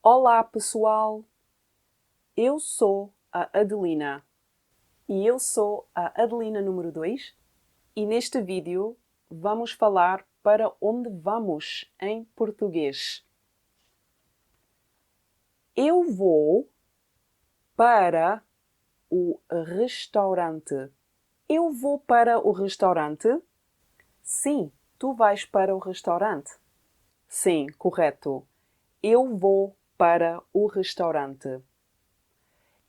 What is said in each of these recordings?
Olá, pessoal! Eu sou a Adelina e eu sou a Adelina número 2 e neste vídeo vamos falar para onde vamos em português. Eu vou para o restaurante. Eu vou para o restaurante? Sim, tu vais para o restaurante. Sim, correto. Eu vou para o restaurante.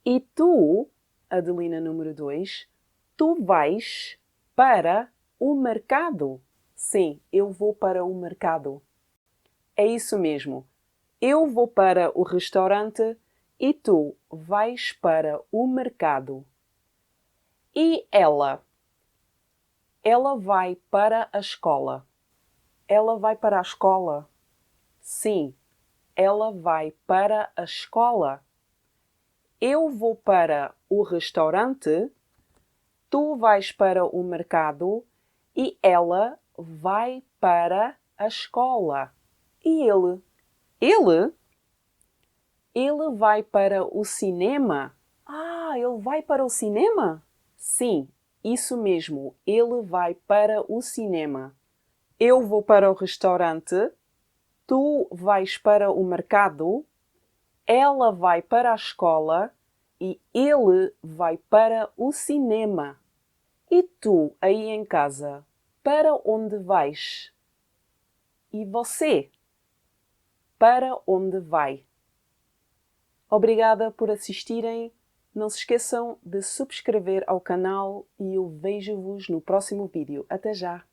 E tu, Adelina número 2, tu vais para o mercado. Sim, eu vou para o mercado. É isso mesmo. Eu vou para o restaurante e tu vais para o mercado. E ela? Ela vai para a escola. Ela vai para a escola? Sim, ela vai para a escola. Eu vou para o restaurante, tu vais para o mercado e ela vai para a escola. E ele? Ele? Ele vai para o cinema. Ah, ele vai para o cinema? Sim, isso mesmo, ele vai para o cinema. Eu vou para o restaurante, tu vais para o mercado, ela vai para a escola e ele vai para o cinema. E tu, aí em casa, para onde vais? E você, para onde vai? Obrigada por assistirem. Não se esqueçam de subscrever ao canal e eu vejo-vos no próximo vídeo. Até já!